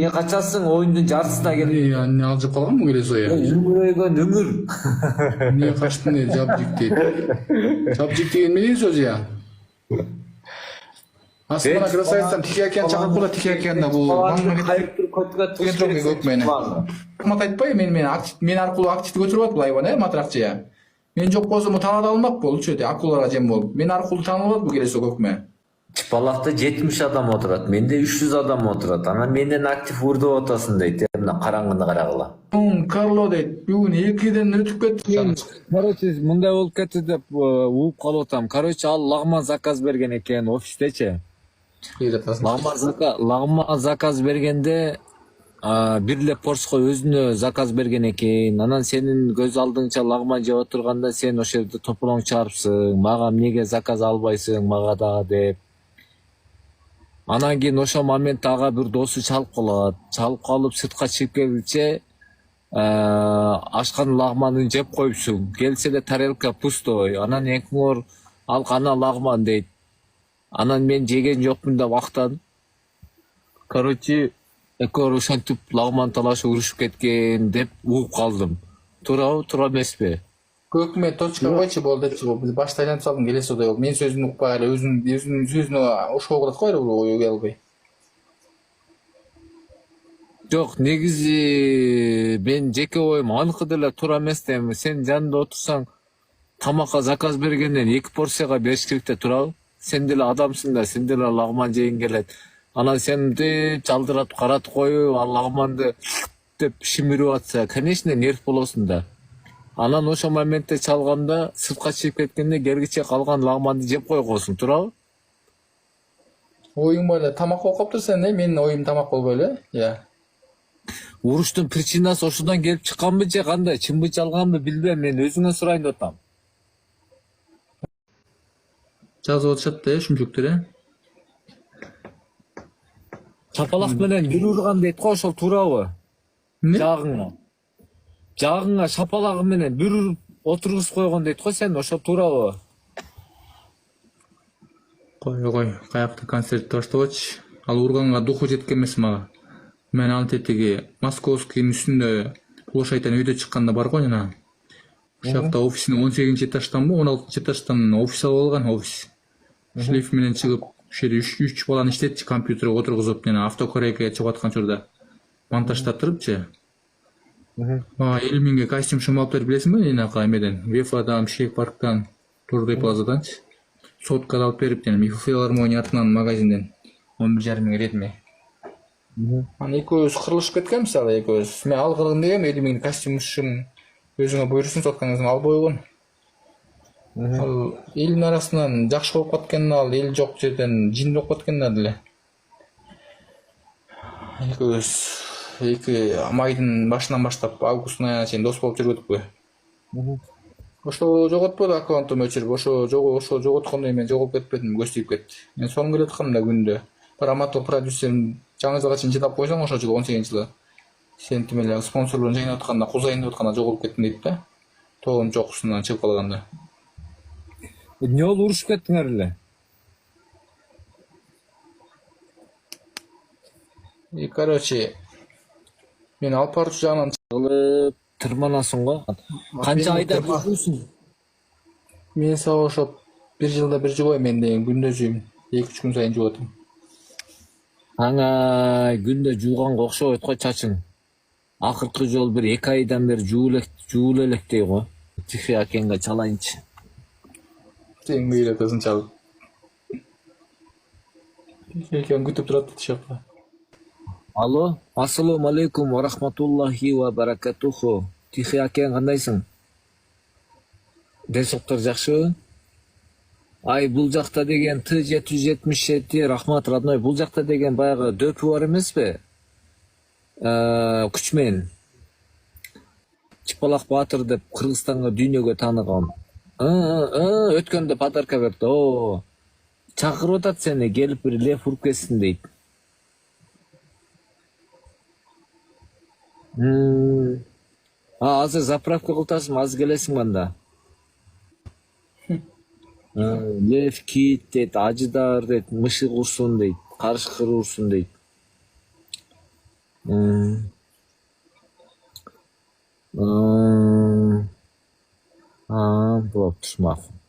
Niye kaçasın oyunun jarısına gelip? Ya ne alacak kalgan mı gelesi o ya? Ümüröйгөн ümür. Niye kaçtın diye Jabjik deydi. Jabjik деген не сөз ya? Aslında bana kıra sayırsam tikerken çakal kula tikerken de bu bana Kayıp dur kotuga tuş Кетрок көп мени. Кымат айтпай мен аркылуу активди көтөрүп атпыл айбан матракчы. Мен жок болсом таанып алмак болчу де акулага жем болуп. Мен аркылуу таанып алат бу келесі көкме. Çıpalakta 70 adam oturat. Mende 300 adam oturat. Ana menden aktif urdu otasın deydi. Mına karangını karagıla. Карло дейт. Бүгүн 2ден өтүп кетти. Короче, мындай болуп кетти деп ууп калып атам. Короче, ал лагман заказ берген экен офистечи. Лагман заказ бергенде бир эле порско өзүнө заказ берген экен. Анан сенин көз алдыңча лагман жеп отурганда сен ошол жерде тополоң чыгарыпсың. Мага эмнеге заказ албайсың мага дагы деп. Анан кийин ошол моментте ага бир досу чалып калат. Чалып калып сыртка чыгып келгиче ашкан лагманын жеп коюпсуң. Келсе эле тарелка пустой. Анан экиңор ал кана лагман дейт. Анан мен жеген жокмун деп актан. Короче, экөө ошентип лагман талашып урушуп кеткен деп ууп калдым. Туурабы, туура эмеспи? Көкме точка койчу болду депчи. Биз башта айлантып салдым келесі одай. Мен сөзүн укпай эле өзүнүн сөзүнө ошого кылат го ой албай. Жок, негизи мен жеке оюм аныкы деле туура эмес дейм. Сен жанында отурсаң тамакка заказ бергенден 2 порцияга бериш керек да туурабы? Сен деле адамсың да, сен деле лагман жегиң келет. Анан сенди чалдыратып каратып коюп, ал лагманды деп шимирип атса, конечно, нерв болосуң да. Анан ошол моментте чалганда, сыртка чыгып кеткенде кергиче калган лагманды жеп койгонсуң, туурабы? Оюң эле тамак болуп калыптыр сен, менин оюм тамак болбой эле. Я. Уруштун причинасы ошондон келип чыкканбы же кандай? Чынбы жалганбы билбейм, мен өзүңөн сурайын деп атам. Жазып атышат да, шүмчүктөр, Чапалак менен бир урган дейт го, ошол туурабы? Жагыңа шапалагы менен бир уруп отургузуп койгон дейт го сен, ошол туурабы? Кой, каякта концертти баштабачы. Ал урганга духу жеткен эмес мага. Мен ал тетиги Московскийдин үстүндө Улуу шайтан үйдө чыкканда бар го жана. Ошол жакта офисин 18 этажданбы, 16 этаждан офис алып алган, офис. Шлейф менен чыгып, ошол жерде 3 баланы иштетчи, компьютерге отургузуп, жана автокоррекция чыгып аткан учурда монтаждаттырыпчы. 50 миңге костюм шымалып берип билесиңби, энака эмеден, Вефадан, Шейх парктан, Турдой плазаданчы. Сотка алып берип, жана филармония атынан магазинден 11,5 миң редми. Аны экөөбүз кырылышып кеткен мисалы, экөөбүз. Мен ал кылгын дегем 50 миң костюм шым өзүңө буйрусун, соткаңызды алып койгон. Ал элдин арасынан жакшы болуп катканына, ал эл жок жерден жин болуп катканына деле. Экөөбүз 2 майдын башынан баштап августтун айына чейин дос болуп жүргөдүкпү. Ошо жоготподу аккаунтум өчүрүп, ошо жоготкондой мен жоголуп кетпедим, көзтүйүп кетти. Мен сонун келе аткам да күндө. Драматург продюсерим жаңы жылга чейин чыдап койсоң, ошо жылы 18 сен тим эле спонсорлорун жайнап атканда, кузайын деп атканда жоголуп кеттим дейт да. Тоонун жокусунан чыгып калганда. Эмне болуп урушуп кеттиңер эле? Короче, мен алып баруучу жагынан Кылып тырманасың го. Канча айда жүрсүң? мен сага ошоп 1 жылда бир жубайм, мен деген күндө жуйм. 2-3 күн сайын жууп атам. Аңай күндө жууганга окшобойт го чачың. Акыркы жолу бир 2 айдан бери жуулуп элек дей го. Тихий акенге чалайынчы. Сен мейли атасың чалып. Экен күтүп турат тишакта. Алло, ассаламу алейкум ва рахматуллахи ва баракатуху. Тихий акен кандайсың? Денсоктор жакшыбы? Ай, бул жакта деген Т777, рахмат, родной, бул жакта деген баягы дөпү бар эмеспи? Күчмен. Чыпалак Баатыр деп Кыргызстанга дүйнөгө тааныган. Өткөндө подарка берди. О, чакырып атат сени, келип бир лев уруп кетсин дейт. Азыр заправка кылтасың, азыр келесиң анда. Лев кит дейт, ажыдар дейт, мышык урсун дейт, карышкыр урсун дейт. Болуптур, макул.